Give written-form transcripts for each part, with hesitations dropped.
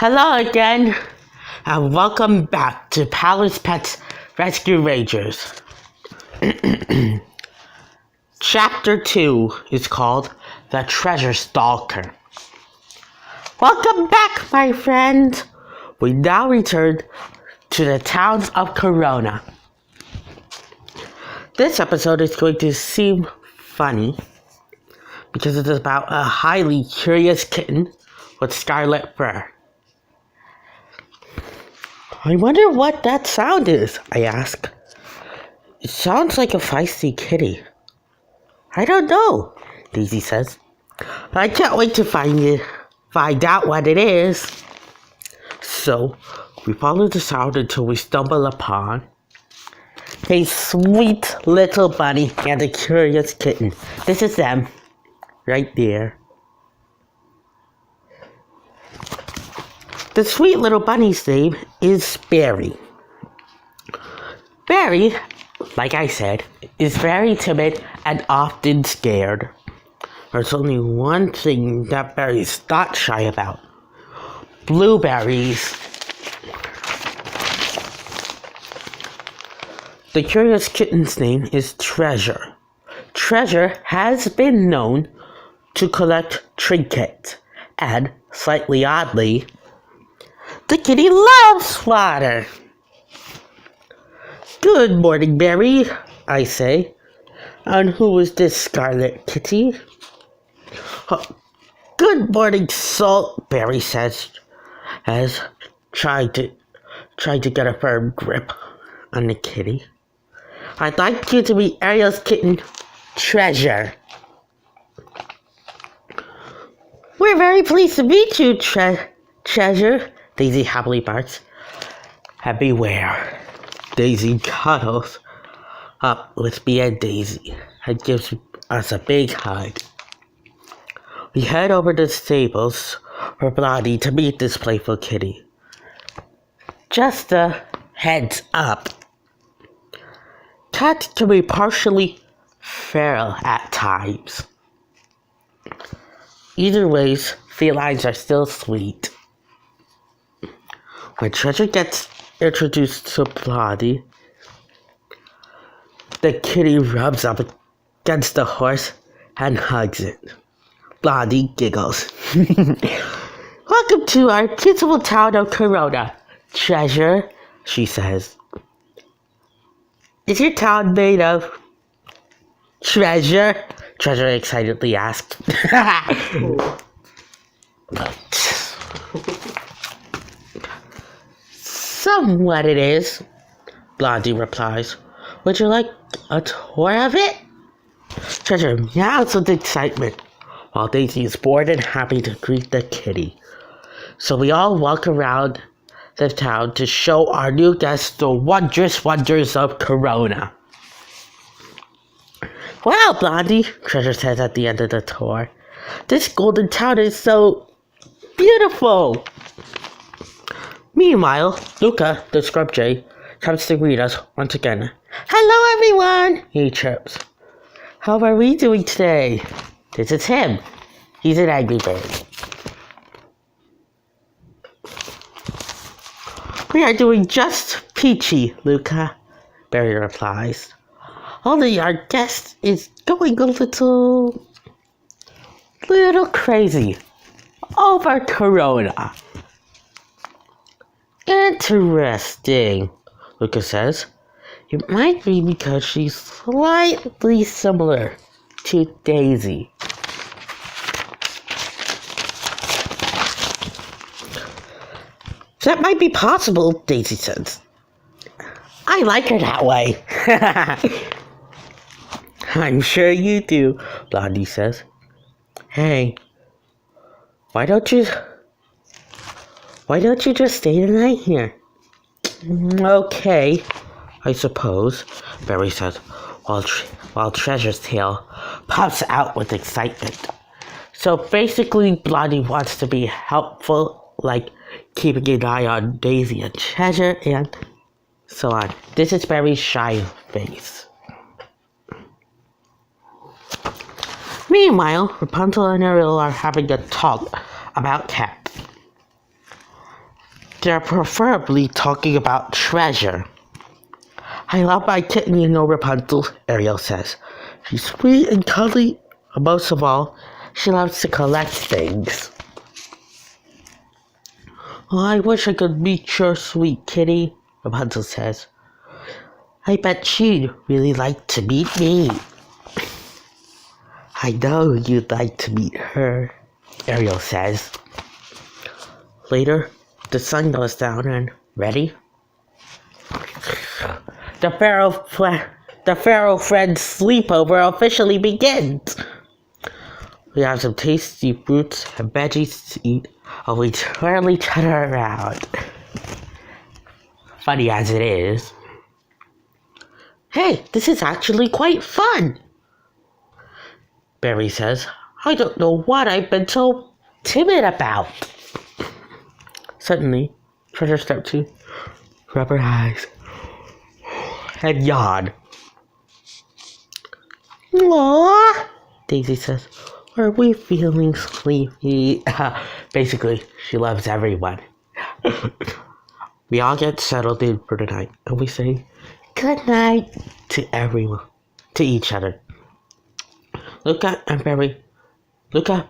Hello again, and welcome back to Palace Pets Rescue Rangers. Chapter 2 is called The Treasure Stalker. Welcome back, my friends. We now return to the towns of Corona. This episode is going to seem funny because it is about a highly curious kitten with scarlet fur. I wonder what that sound is, I ask. It sounds like a feisty kitty. I don't know, Daisy says. I can't wait to find out what it is. So, we follow the sound until we stumble upon a sweet little bunny and a curious kitten. This is them, right there. The sweet little bunny's name is Barry. Barry, like I said, is very timid and often scared. There's only one thing that Barry's not shy about: blueberries. The curious kitten's name is Treasure. Treasure has been known to collect trinkets, and, slightly oddly, the kitty loves water. Good morning, Barry, I say. And who is this scarlet kitty? Good morning, Salt, Barry says, as trying to get a firm grip on the kitty. I'd like you to meet Ariel's kitten, Treasure. We're very pleased to meet you, Treasure, Daisy happily barks. And beware, Daisy cuddles up with me and Daisy and gives us a big hug. We head over to the stables for Blondie to meet this playful kitty. Just a heads up. Cats can be partially feral at times. Either ways, felines are still sweet. When Treasure gets introduced to Blondie, the kitty rubs up against the horse and hugs it. Blondie giggles. Welcome to our beautiful town of Corona, Treasure, she says. Is your town made of treasure? Treasure excitedly asks. Somewhat it is, Blondie replies. Would you like a tour of it? Treasure meows with excitement, while Daisy is bored and happy to greet the kitty. So we all walk around the town to show our new guests the wondrous wonders of Corona. Wow, Blondie, Treasure says at the end of the tour. This golden town is so beautiful. Meanwhile, Luca, the scrub jay, comes to greet us once again. Hello, everyone, he chirps. How are we doing today? This is him. He's an angry bird. We are doing just peachy, Luca, Barry replies. Only our guest is going a little crazy over Corona. Interesting, Luca says. It might be because she's slightly similar to Daisy. That might be possible, Daisy says. I like her that way. I'm sure you do, Blondie says. Hey, why don't you just stay the night here? Okay, I suppose, Barry says, while Treasure's tail pops out with excitement. So basically, Blondie wants to be helpful, like keeping an eye on Daisy and Treasure and so on. This is Barry's shy face. Meanwhile, Rapunzel and Ariel are having a talk about cats. They're preferably talking about treasure. I love my kitten, you know, Rapunzel, Ariel says. She's sweet and cuddly, and most of all, she loves to collect things. Oh, I wish I could meet your sweet kitty, Rapunzel says. I bet she'd really like to meet me. I know you'd like to meet her, Ariel says. Later, the sun goes down and ready? The Pharaoh Friends sleepover officially begins. We have some tasty fruits and veggies to eat while we twirl each other around. Funny as it is. Hey, this is actually quite fun, Barry says. I don't know what I've been so timid about. Suddenly, Treasure starts to rub her eyes and yawn. Aww, Daisy says. Are we feeling sleepy? Basically, she loves everyone. We all get settled in for the night, and we say good night to everyone, to each other. Luca,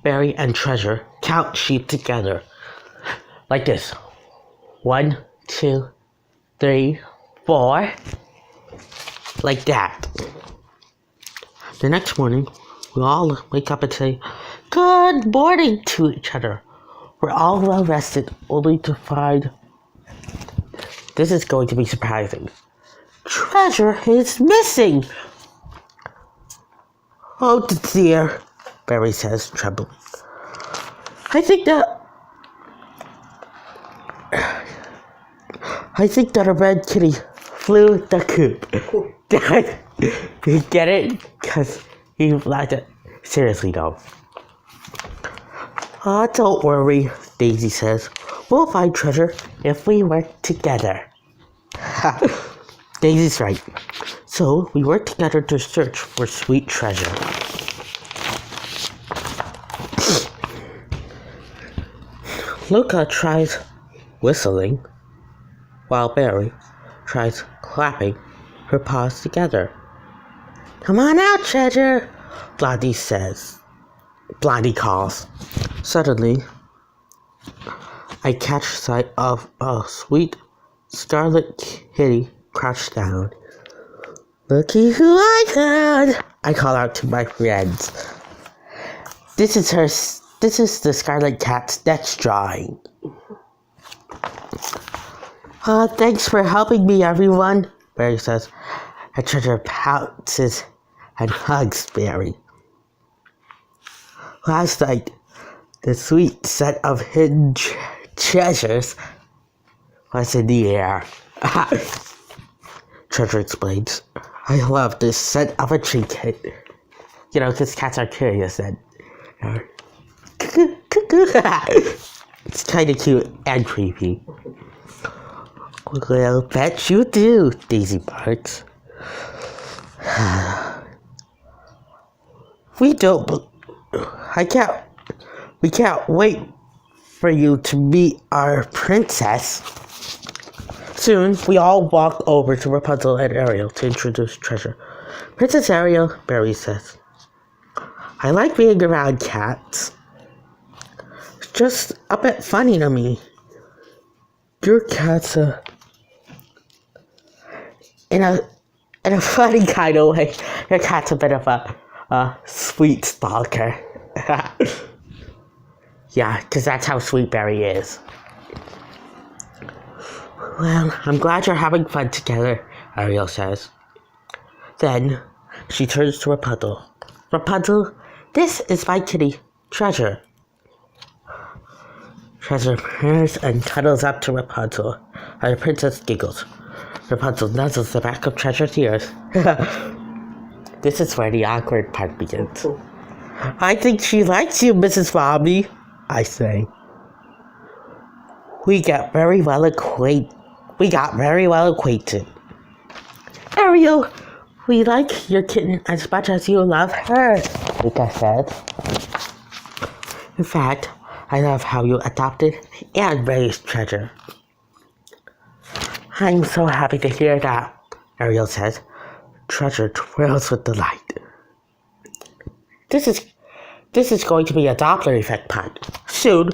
Barry, and Treasure count sheep together. Like this. 1, 2, 3, 4. Like that. The next morning, we all wake up and say, good morning to each other. We're all well rested, only to find this is going to be surprising. Treasure is missing. Oh dear, Barry says, trembling. I think that a red kitty flew the coop. You get it? Because he liked it. Seriously though. Oh, don't worry, Daisy says. We'll find treasure if we work together. Daisy's right. So we work together to search for sweet treasure. Luca tries whistling, while Barry tries clapping her paws together. Come on out, treasure, Blondie says. Blondie calls. Suddenly, I catch sight of a sweet scarlet kitty crouched down. Looky who I found! I call out to my friends. This is the Scarlet Cat's next drawing. Thanks for helping me, everyone, Barry says. And Treasure pounces and hugs Barry. Last night, the sweet scent of hidden treasures was in the air. Treasure explains. I love this scent of a trinket. You know, because cats are curious and it's kind of cute and creepy. Well, bet you do, Daisy barks. We can't wait for you to meet our princess. Soon, we all walk over to Rapunzel and Ariel to introduce Treasure. Princess Ariel, Barry says. I like being around cats. It's just a bit funny to me. Your cat's in a funny kind of way. Your cat's a bit of a sweet stalker. Yeah, because that's how sweet Barry is. Well, I'm glad you're having fun together, Ariel says. Then, she turns to Rapunzel. Rapunzel, this is my kitty, Treasure. Treasure purrs and cuddles up to Rapunzel, and the princess giggles. Rapunzel nuzzles the back of Treasure's ears. This is where the awkward part begins. I think she likes you, Mrs. Bobby, I say. We got very well acquainted. Ariel, we like your kitten as much as you love her, Luca said. In fact, I love how you adopted and raised Treasure. I'm so happy to hear that, Ariel says. Treasure twirls with delight. This is going to be a Doppler effect part. Soon,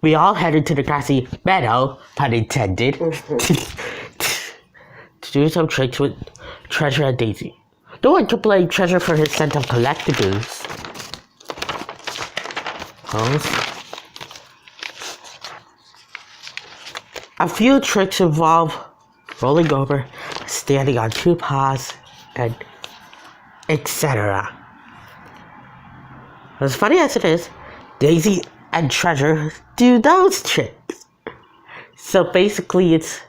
we all headed to the grassy meadow, pun intended, to do some tricks with Treasure and Daisy. No one can blame Treasure for his sense of collectibles. A few tricks involve rolling over, standing on two paws, and etc. As funny as it is, Daisy and Treasure do those tricks. So basically it's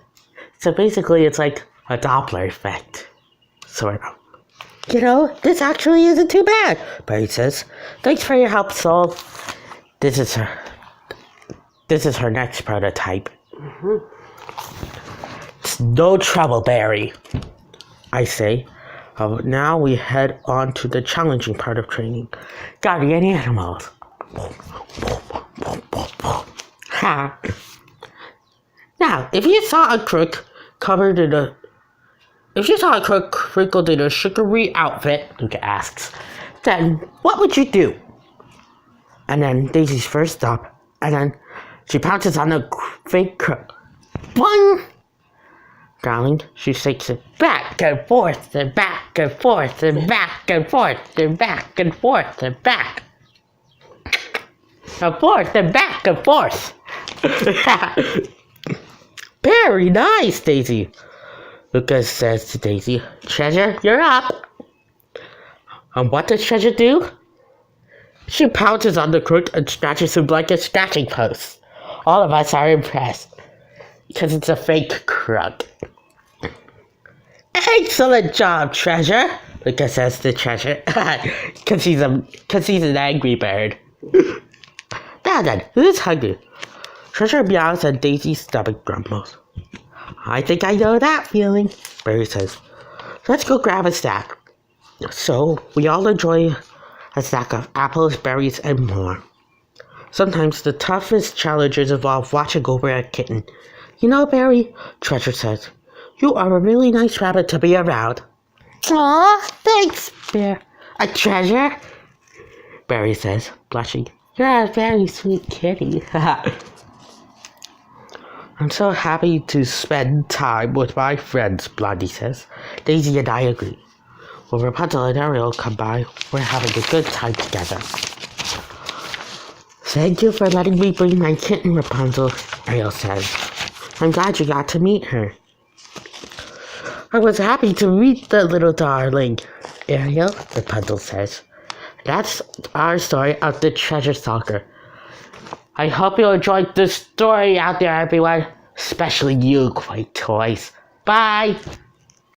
like a Doppler effect. Sort of. You know, this actually isn't too bad, Barry says. Thanks for your help, Soul. This is her next prototype. It's no trouble, Barry, I say. Now we head on to the challenging part of training. Guardian animals. Ha. Now, if you saw a crook crinkled in a sugary outfit, Luca asks, then what would you do? And then Daisy's first stop, and then she pounces on a fake crook. Boing! Darling, she shakes it back and forth and back and forth and back and forth and back and forth and back. And forth and back and forth. Very nice, Daisy. Lucas says to Daisy, Treasure, you're up. And what does Treasure do? She pounces on the crook and snatches him like a snatching post. All of us are impressed. Because it's a fake crook. Excellent job, Treasure, Lucas says to Treasure. Because he's an angry bird. Now then, who's hungry? Treasure meows and Daisy's stomach grumbles. I think I know that feeling, Barry says. Let's go grab a snack. So, we all enjoy a snack of apples, berries, and more. Sometimes the toughest challenges involve watching over a kitten. You know, Barry, Treasure says, you are a really nice rabbit to be around. Aw, thanks, Bear. A Treasure? Barry says, blushing. You're a very sweet kitty. I'm so happy to spend time with my friends, Blondie says. Daisy and I agree. When Rapunzel and Ariel come by, we're having a good time together. Thank you for letting me bring my kitten, Rapunzel, Ariel says. I'm glad you got to meet her. I was happy to meet the little darling, Ariel, Rapunzel says. That's our story of the Treasure Stalker. I hope you enjoyed this story out there, everyone. Especially you, QuakeToys. Bye!